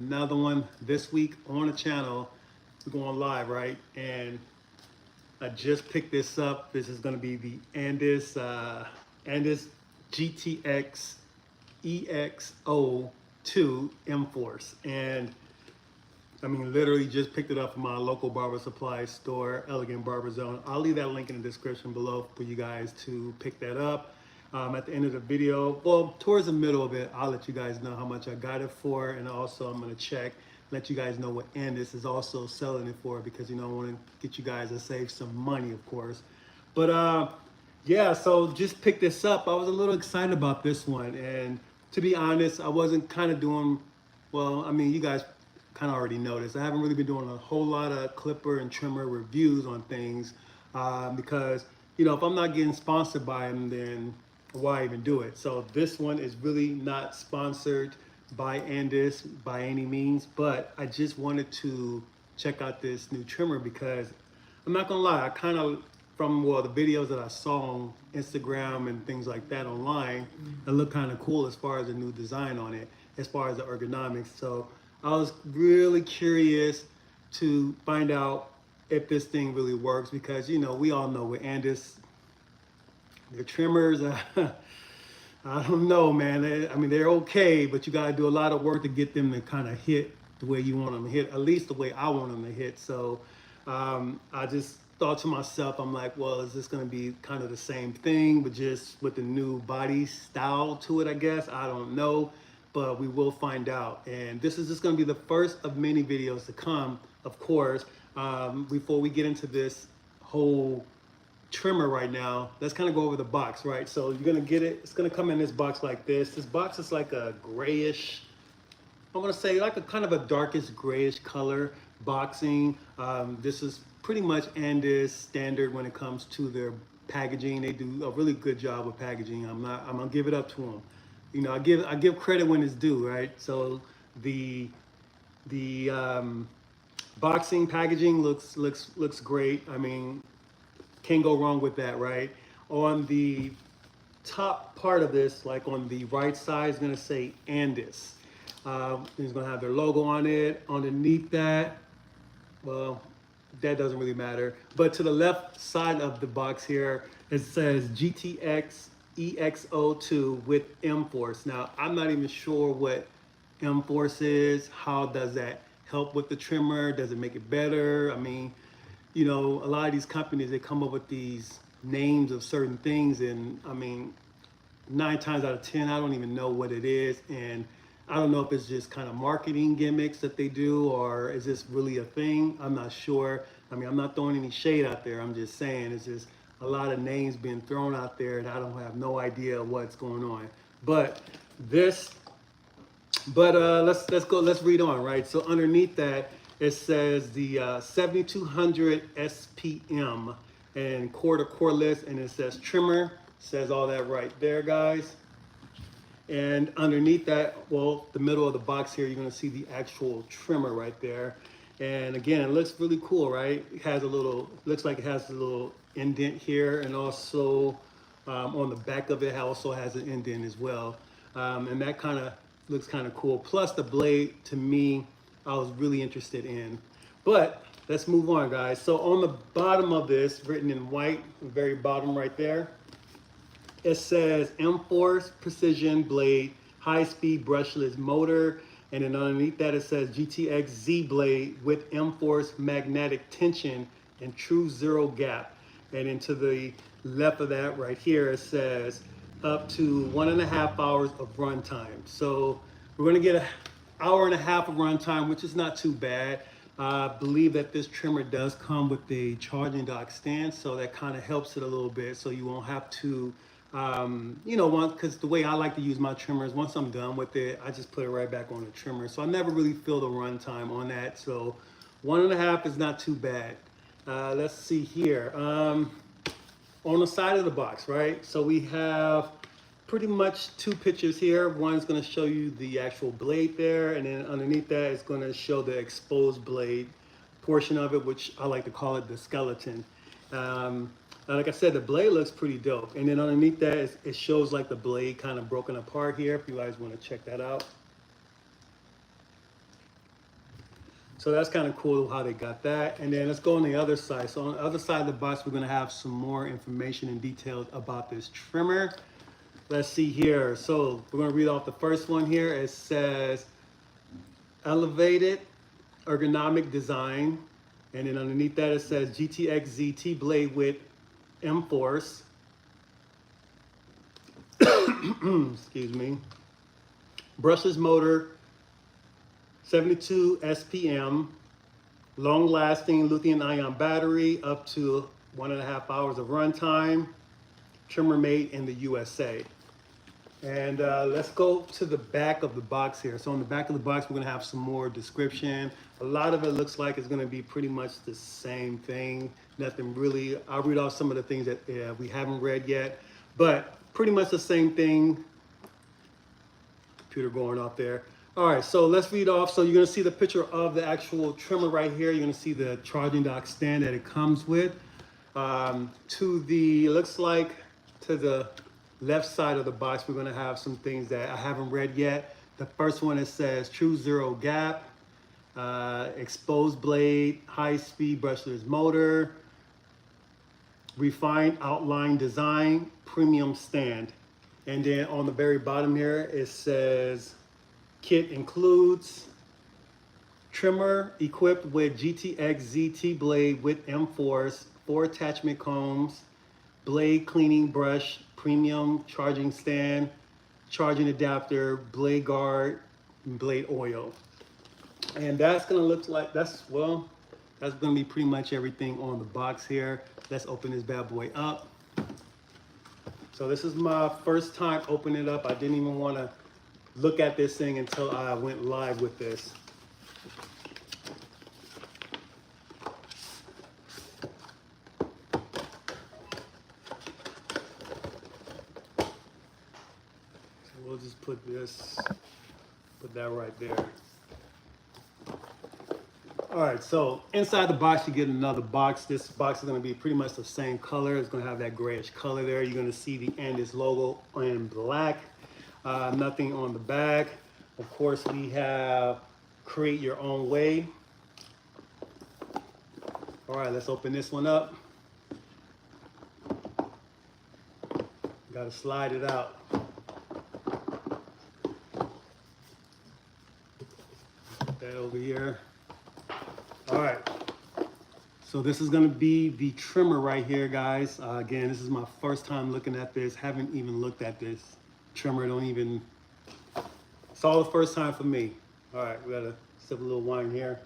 Another one this week on the channel. We're going live, right? And I just picked this up. This is going to be the Andis GTX EXO 2 M Force. And I mean, literally just picked it up from my local barber supply store, Elegant Barber Zone. I'll leave that link in the description below for you guys to pick that up. At the end of the video, well, towards the middle of it, I'll let you guys know how much I got it for, and also I'm gonna check, let you guys know what Andis is also selling it for, because I want to get you guys to save some money, of course. But yeah, so just picked this up. I was a little excited about this one, and to be honest, I wasn't kind of doing well. I mean, you guys kind of already noticed. I haven't really been doing a whole lot of clipper and trimmer reviews on things because if I'm not getting sponsored by them, then why even do it? So this one is really not sponsored by Andis by any means, but I just wanted to check out this new trimmer because I'm not gonna lie, I kind of from the videos that I saw on Instagram and things like that online, it looked kind of cool as far as the new design on it, as far as the ergonomics. So I was really curious to find out if this thing really works because we all know with Andis, their trimmers, I don't know, man. I mean, they're okay, but you got to do a lot of work to get them to kind of hit the way you want them to hit, at least the way I want them to hit. So I just thought to myself, I'm like, well, is this going to be kind of the same thing, but just with the new body style to it, I guess? I don't know, but we will find out. And this is just going to be the first of many videos to come, of course. Before we get into this whole trimmer right now, let's kind of go over the box, right? So you're gonna get it, it's gonna come in this box like this. This box is like a grayish, I'm gonna say like a kind of a darkish grayish color boxing. This is pretty much Andis standard when it comes to their packaging. They do a really good job with packaging. I'm gonna give it up to them. I give credit when it's due, right? So the boxing packaging looks great. I mean, can't go wrong with that, right? On the top part of this, like on the right side, is going to say Andis. It's going to have their logo on it. Underneath that, well, that doesn't really matter. But to the left side of the box here, it says GTX EXO 2 with M Force. Now, I'm not even sure what M Force is. How does that help with the trimmer? Does it make it better? I mean, a lot of these companies, they come up with these names of certain things, and I mean, 9 times out of 10, I don't even know what it is, and I don't know if it's just kind of marketing gimmicks that they do, or is this really a thing? I'm not sure. I mean, I'm not throwing any shade out there. I'm just saying it's just a lot of names being thrown out there, and I don't have no idea what's going on. But let's read on, right? So underneath that, it says the 7200 SPM and core to cordless, and it says trimmer. Says all that right there, guys. And underneath that, well, the middle of the box here, you're gonna see the actual trimmer right there. And again, it looks really cool, right? It has looks like it has a little indent here, and also on the back of it also has an indent as well. And that kind of looks kind of cool. Plus the blade, to me, I was really interested in. But let's move on, guys. So on the bottom of this, written in white, the very bottom right there, it says M-Force Precision Blade, high-speed brushless motor. And then underneath that, it says GTX-Z blade with M-Force magnetic tension and true zero gap. And then to the left of that right here, it says up to 1.5 hours of runtime. So we're gonna get an hour and a half of runtime, which is not too bad. I believe that this trimmer does come with a charging dock stand, so that kind of helps it a little bit, so you won't have to, because the way I like to use my trimmers, once I'm done with it, I just put it right back on the trimmer. So I never really feel the runtime on that. So 1.5 is not too bad. Let's see here. On the side of the box, right? So we have pretty much 2 pictures here. One's going to show you the actual blade there, and then underneath that is going to show the exposed blade portion of it, which I like to call it the skeleton. Like I said, the blade looks pretty dope. And then underneath that, it shows like the blade kind of broken apart here, if you guys want to check that out. So that's kind of cool how they got that. And then let's go on the other side. So on the other side of the box, we're gonna have some more information and details about this trimmer. Let's see here. So we're gonna read off the first one here. It says elevated ergonomic design. And then underneath that it says GTX-ZT blade with M-Force. Excuse me. Brushless motor, 72 SPM, long-lasting lithium-ion battery, up to 1.5 hours of runtime. Trimmer made in the USA. And let's go to the back of the box here. So on the back of the box, we're gonna have some more description. A lot of it looks like it's gonna be pretty much the same thing. Nothing really, I'll read off some of the things that we haven't read yet, but pretty much the same thing. Computer going off there. All right, so let's read off. So you're gonna see the picture of the actual trimmer right here. You're gonna see the charging dock stand that it comes with. To the, looks like to the left side of the box, we're gonna have some things that I haven't read yet. The first one, it says true zero gap, exposed blade, high speed brushless motor, refined outline design, premium stand. And then on the very bottom here, it says kit includes trimmer equipped with GTX-ZT blade with M-Force, 4 attachment combs, blade cleaning brush, premium charging stand, charging adapter, blade guard, and blade oil. And that's gonna look like, that's gonna be pretty much everything on the box here. Let's open this bad boy up. So this is my first time opening it up. I didn't even wanna look at this thing until I went live with this. We'll just put that right there. All right, so inside the box, you get another box. This box is gonna be pretty much the same color. It's gonna have that grayish color there. You're gonna see the Andis logo in black. Nothing on the back. Of course, we have create your own way. All right, let's open this one up. Gotta slide it out. Put that over here. All right, so this is gonna be the trimmer right here, guys. Again, this is my first time looking at this. Haven't even looked at this trimmer, it's all the first time for me. All right, we gotta sip a little wine here.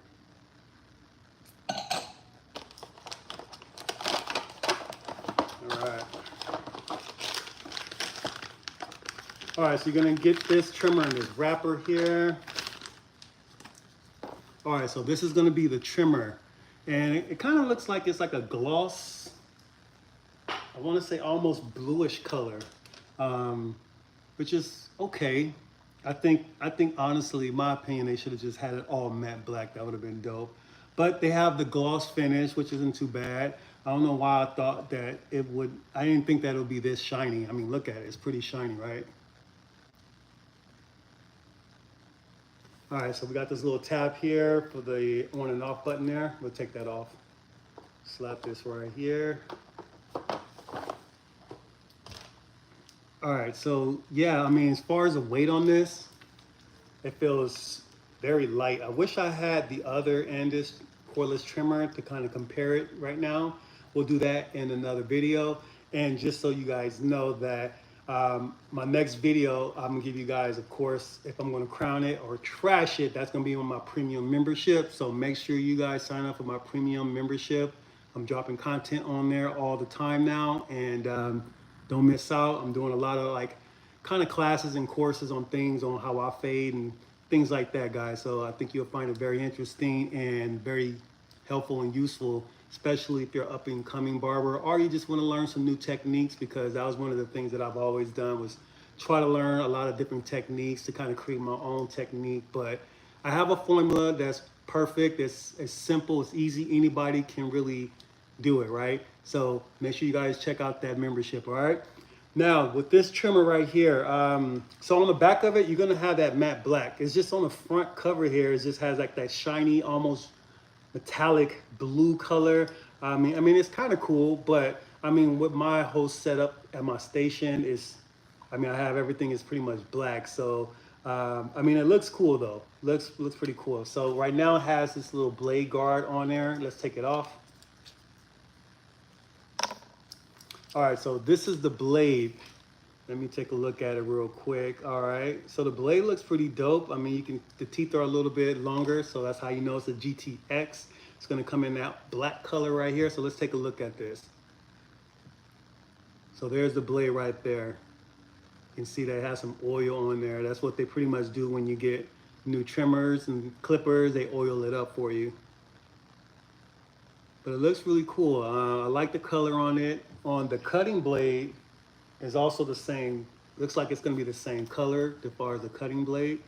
All right, so you're gonna get this trimmer in this wrapper here. All right, so this is gonna be the trimmer. And it kind of looks like it's like a gloss, I wanna say almost bluish color, which is okay. I think honestly, in my opinion, they should have just had it all matte black. That would have been dope. But they have the gloss finish, which isn't too bad. I don't know why I thought that it would, I didn't think that it would be this shiny. I mean, look at it, it's pretty shiny, right? All right, so we got this little tab here for the on and off button there. We'll take that off. Slap this right here. All right, so yeah, I mean, as far as the weight on this, it feels very light. I wish I had the other Andis cordless trimmer to kind of compare it right now. We'll do that in another video. And just so you guys know that my next video, I'm gonna give you guys, of course, if I'm gonna crown it or trash it, that's gonna be on my premium membership. So make sure you guys sign up for my premium membership. I'm dropping content on there all the time now, and don't miss out. I'm doing a lot of like kind of classes and courses on things on how I fade and things like that, guys. So I think you'll find it very interesting and very helpful and useful, especially if you're up and coming barber or you just want to learn some new techniques, because that was one of the things that I've always done, was try to learn a lot of different techniques to kind of create my own technique. But I have a formula that's perfect. It's simple, it's easy. Anybody can really do it, right? So make sure you guys check out that membership, all right? Now with this trimmer right here, so on the back of it, you're gonna have that matte black. It's just on the front cover here. It just has like that shiny, almost metallic blue color. I mean, it's kind of cool, but I mean, with my whole setup at my station is, I mean, I have everything is pretty much black. So, I mean, it looks cool though. Looks pretty cool. So right now it has this little blade guard on there. Let's take it off. All right, so this is the blade. Let me take a look at it real quick. All right, so the blade looks pretty dope. I mean, the teeth are a little bit longer, so that's how you know it's a GTX. It's gonna come in that black color right here. So let's take a look at this. So there's the blade right there. You can see that it has some oil on there. That's what they pretty much do when you get new trimmers and clippers. They oil it up for you. But it looks really cool. I like the color on it. On the cutting blade is also the same. Looks like it's gonna be the same color as far as the cutting blade.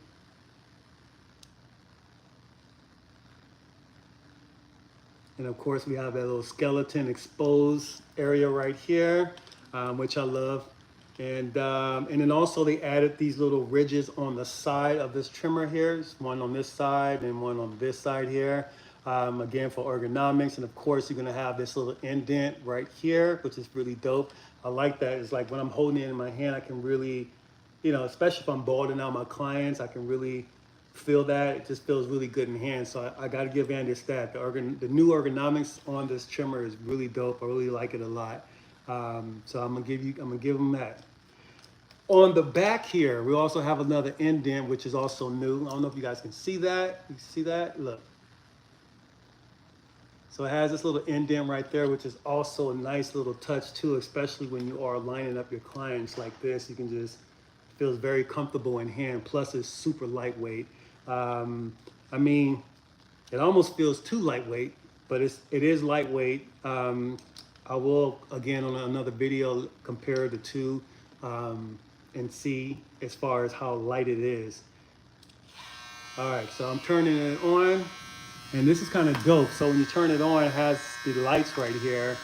And of course we have that little skeleton exposed area right here, which I love. And then also they added these little ridges on the side of this trimmer here. There's one on this side and one on this side here. Again, for ergonomics. And of course, you're gonna have this little indent right here, which is really dope. I like that. It's like when I'm holding it in my hand, I can really, you know, especially if I'm balding out my clients, I can really feel that. It just feels really good in hand. So I gotta give Andis that. The new ergonomics on this trimmer is really dope. I really like it a lot. So I'm gonna give him that. On the back here, we also have another indent, which is also new. I don't know if you guys can see that. You see that? Look. So it has this little indent right there, which is also a nice little touch too, especially when you are lining up your clients like this. You can just, feels very comfortable in hand. Plus it's super lightweight. I mean, it almost feels too lightweight, but it is lightweight. I will, again, on another video, compare the two and see as far as how light it is. All right, so I'm turning it on. And this is kind of dope. So when you turn it on, it has the lights right here.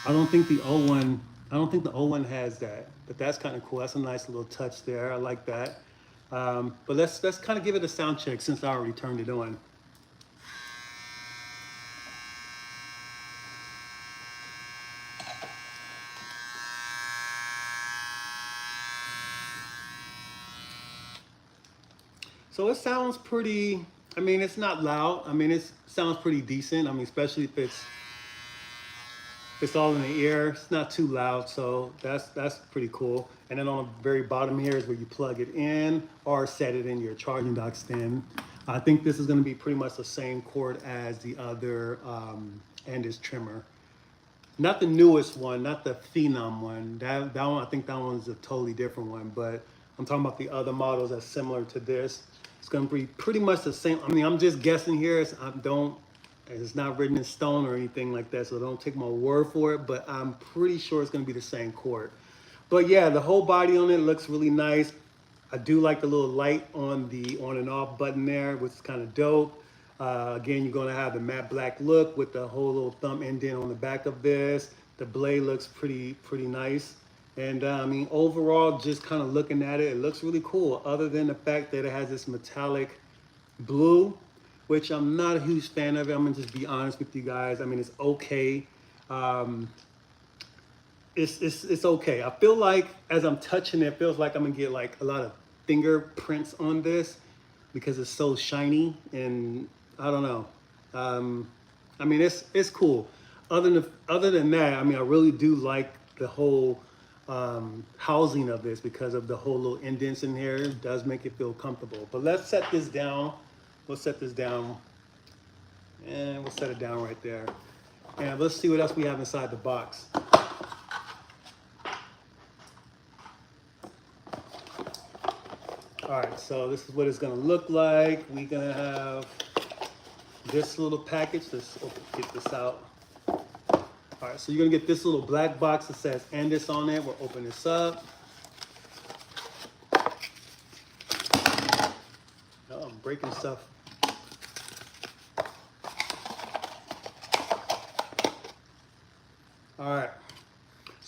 I don't think the old one has that, but that's kind of cool. That's a nice little touch there. I like that. But let's kind of give it a sound check since I already turned it on. So it sounds pretty, I mean, it's not loud. I mean, it sounds pretty decent. I mean, especially if it's all in the ear. It's not too loud, so that's pretty cool. And then on the very bottom here is where you plug it in or set it in your charging dock stand. I think this is going to be pretty much the same cord as the other Andis trimmer. Not the newest one, not the Phenom one. That one, I think that one's a totally different one. But I'm talking about the other models that's similar to this. It's going to be pretty much the same. I mean, I'm just guessing here. It's not written in stone or anything like that, so don't take my word for it. But I'm pretty sure it's going to be the same cord. But yeah, the whole body on it looks really nice. I do like the little light on the on and off button there, which is kind of dope. Again, you're going to have the matte black look with the whole little thumb indent on the back of this. The blade looks pretty nice. And I mean, overall, just kind of looking at it, it looks really cool. Other than the fact that it has this metallic blue, which I'm not a huge fan of it. I'm gonna just be honest with you guys. I mean, it's okay. It's okay. I feel like as I'm touching it, it feels like I'm gonna get like a lot of fingerprints on this because it's so shiny, and I don't know. I mean, it's cool. Other than that, I mean, I really do like the whole housing of this because of the whole little indents in here. It does make it feel comfortable. But let's set this down. We'll set this down, and we'll set it down right there. And let's see what else we have inside the box. All right, so this is what it's gonna look like. We're gonna have this little package. Let's get this out. All right, so you're gonna get this little black box that says Andis on it. We'll open this up. Oh, I'm breaking stuff. All right,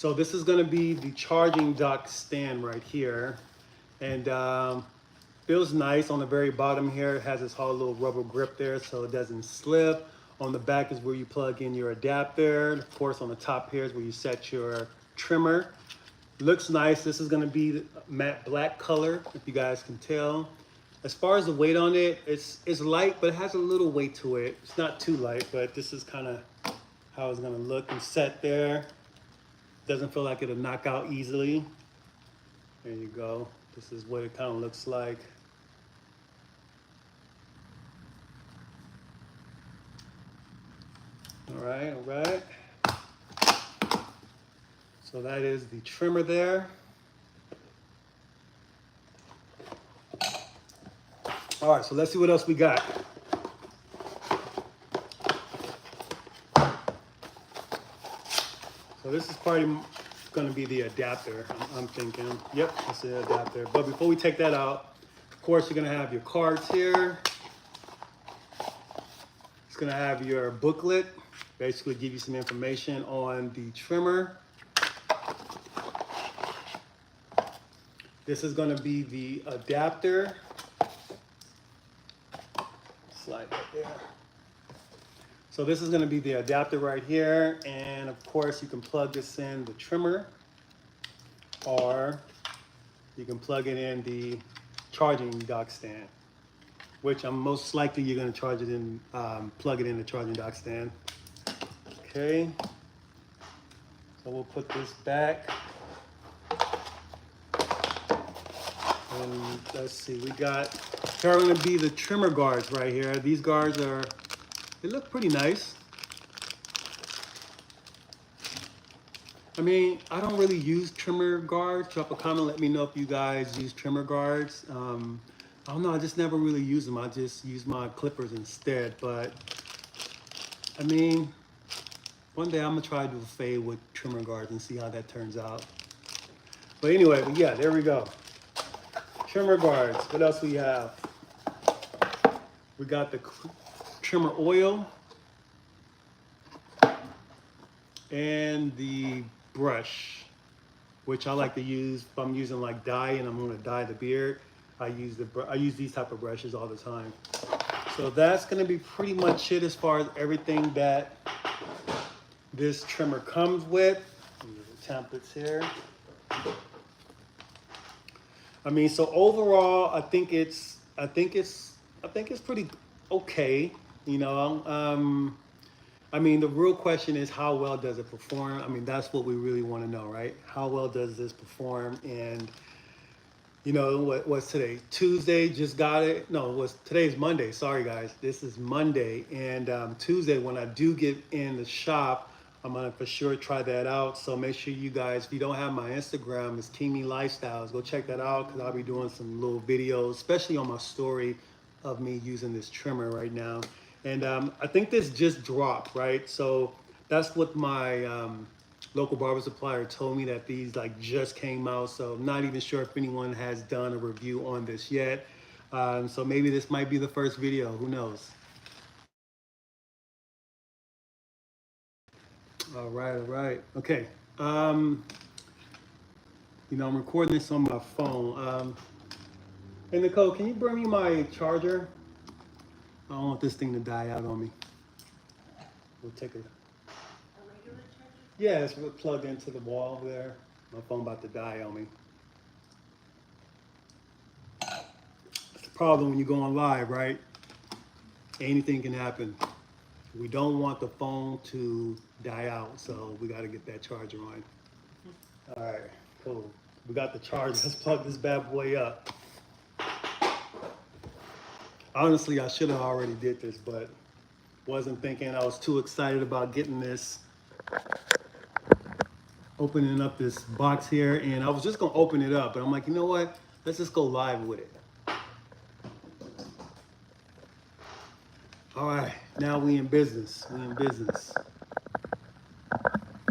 So this is going to be the charging dock stand right here. And feels nice. On the very bottom here, it has this whole little rubber grip there so it doesn't slip. On the back is where you plug in your adapter. Of course, on the top here is where you set your trimmer. Looks nice. This is going to be matte black color, if you guys can tell. As far as the weight on it, it's light, but it has a little weight to it. It's not too light, but this is kind of how it's going to look and set there. Doesn't feel like it'll knock out easily. There you go. This is what it kind of looks like. All right. So that is the trimmer there. All right, so let's see what else we got. So this is probably going to be the adapter, I'm thinking. Yep, that's the adapter. But before we take that out, of course, you're going to have your cards here. It's going to have your booklet, basically give you some information on the trimmer. This is going to be the adapter. Slide right there. So this is going to be the adapter right here, and of course you can plug this in the trimmer, or you can plug it in the charging dock stand, which I'm most likely you're going to charge it in, plug it in the charging dock stand. Okay, so we'll put this back, and let's see, we got here are going to be the trimmer guards right here. These guards are, they look pretty nice. I mean, I don't really use trimmer guards. Drop a comment, let me know if you guys use trimmer guards. I don't know, I just never really use them. I just use my clippers instead. But I mean, one day I'm gonna try to do a fade with trimmer guards and see how that turns out. But anyway, yeah, there we go. Trimmer guards. What else we have? We got the trimmer oil and the brush, which I like to use if I'm using like dye and I'm going to dye the beard. I use these type of brushes all the time. So that's going to be pretty much it as far as everything that this trimmer comes with. The templates here. I mean, so overall, I think it's pretty okay. You know, I mean, the real question is how well does it perform? I mean, that's what we really want to know, right? How well does this perform? And you know, what's today? Tuesday, just got it. No, today's Monday. Sorry, guys. This is Monday. And Tuesday, when I do get in the shop, I'm going to for sure try that out. So make sure you guys, if you don't have my Instagram, it's Teamy Lifestyles. Go check that out because I'll be doing some little videos, especially on my story of me using this trimmer right now. And I think this just dropped, right? So that's what my local barber supplier told me, that these like just came out. So I'm not even sure if anyone has done a review on this yet. So maybe this might be the first video, who knows? All right. Okay. You know, I'm recording this on my phone. Hey, Nicole, can you bring me my charger? I don't want this thing to die out on me. We'll take a regular charger? Yeah, it's plugged into the wall there. My phone about to die on me. That's the problem when you're going live, right? Anything can happen. We don't want the phone to die out, so we got to get that charger on. All right, cool. We got the charger. Let's plug this bad boy up. Honestly, I should have already did this, but wasn't thinking. I was too excited about getting this, opening up this box here, and I was just gonna open it up, but I'm like, you know what? Let's just go live with it. All right, now we in business.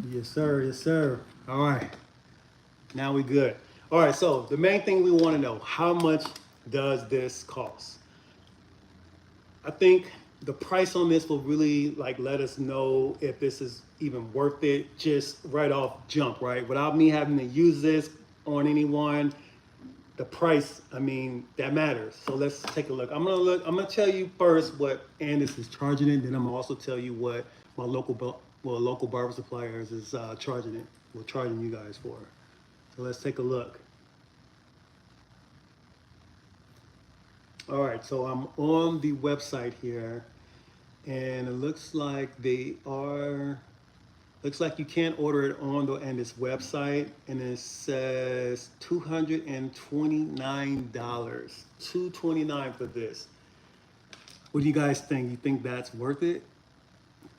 Yes, sir. All right, now we good. All right, so the main thing we want to know, how much does this cost? I think the price on this will really like let us know if this is even worth it just right off jump, right? Without me having to use this on anyone, the price, I mean, that matters. So let's take a look. I'm gonna tell you first what Andis is charging it, then I'm gonna also tell you what my local barber suppliers is charging it. We're charging you guys for. So let's take a look. All right, so I'm on the website here, and it looks like looks like you can't order it on the Andis website, and it says $229. $229 for this. What do you guys think? You think that's worth it?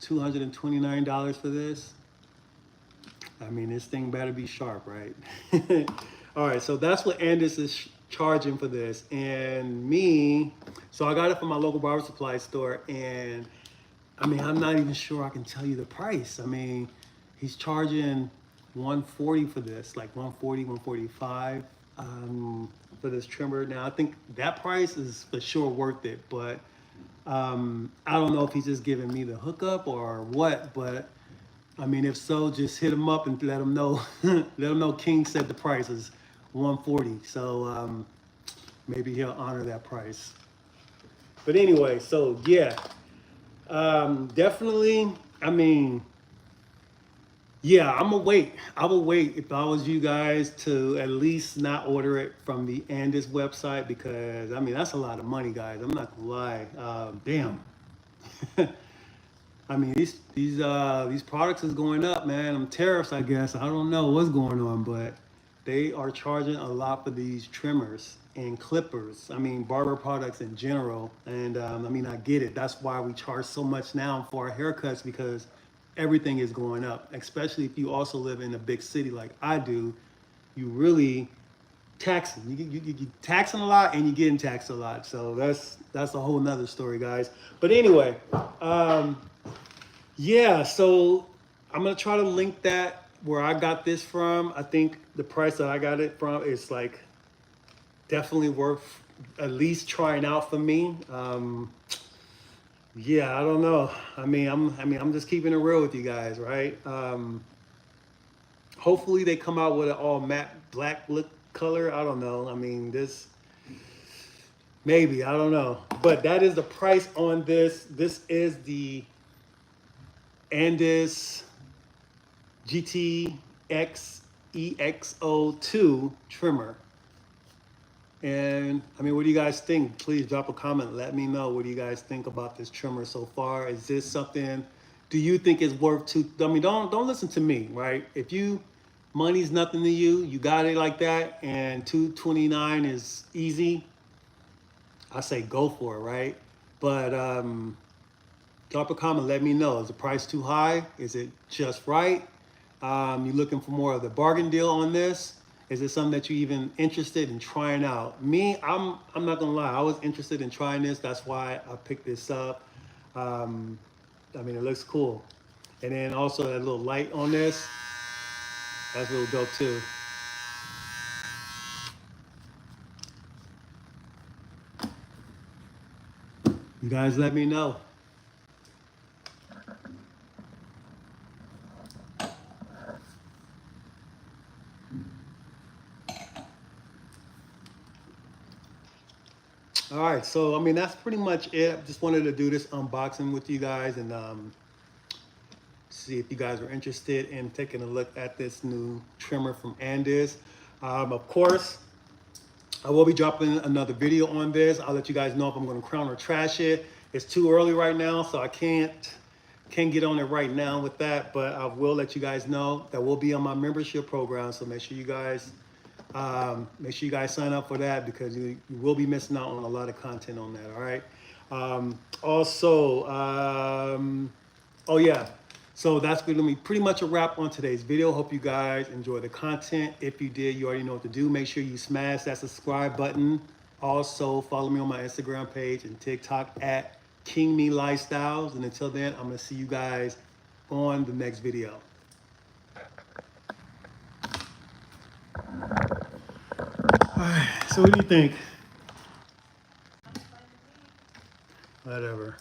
$229 for this? I mean, this thing better be sharp, right? All right, so that's what Andis is charging for this. And me, so I got it from my local barber supply store, and I mean, I'm not even sure I can tell you the price. I mean, he's charging $140 for this, like $140, $145 for this trimmer. Now, I think that price is for sure worth it, but I don't know if he's just giving me the hookup or what, but I mean, if so, just hit him up and let him know. Let him know King said the price is $140. So maybe he'll honor that price. But anyway, so yeah, definitely. I mean, yeah, I'm gonna wait. I will wait if I was you guys to at least not order it from the Andis website, because I mean that's a lot of money, guys. I'm not gonna lie. Damn. I mean, these products is going up, man. Tariffs, I guess. I don't know what's going on, but they are charging a lot for these trimmers and clippers. I mean, barber products in general. And I mean, I get it. That's why we charge so much now for our haircuts, because everything is going up. Especially if you also live in a big city like I do, you really taxing. You taxing a lot, and you're getting taxed a lot. So that's a whole nother story, guys. But anyway. Yeah, so I'm gonna try to link that where I got this from. I think the price that I got it from is like definitely worth at least trying out for me. Yeah, I don't know. I'm just keeping it real with you guys, right? Hopefully they come out with an all matte black look color. I don't know. I mean, this maybe, I don't know. But that is the price on this. This is the Andis GTX-EXO 2 trimmer. And I mean, what do you guys think? Please drop a comment. Let me know. What do you guys think about this trimmer so far? Is this something, do you think it's worth I mean, don't listen to me, right? If money's nothing to you, you got it like that, and $229 is easy, I say go for it, right? But drop a comment, let me know. Is the price too high? Is it just right? You looking for more of the bargain deal on this? Is it something that you even interested in trying out? Me, I'm not gonna lie, I was interested in trying this. That's why I picked this up. I mean, it looks cool. And then also that little light on this, that's real dope too. You guys let me know. All right, so I mean that's pretty much it. I just wanted to do this unboxing with you guys and see if you guys are interested in taking a look at this new trimmer from Andis. Of course, I will be dropping another video on this. I'll let you guys know if I'm going to crown or trash it. It's too early right now, so I can't get on it right now with that. But I will let you guys know that will be on my membership program. So make sure you guys sign up for that, because you will be missing out on a lot of content on that. All right. Oh yeah. So that's going to be pretty much a wrap on today's video. Hope you guys enjoy the content. If you did, you already know what to do. Make sure you smash that subscribe button. Also, follow me on my Instagram page and TikTok at King Me Lifestyles. And until then, I'm going to see you guys on the next video. All right, so what do you think? Whatever.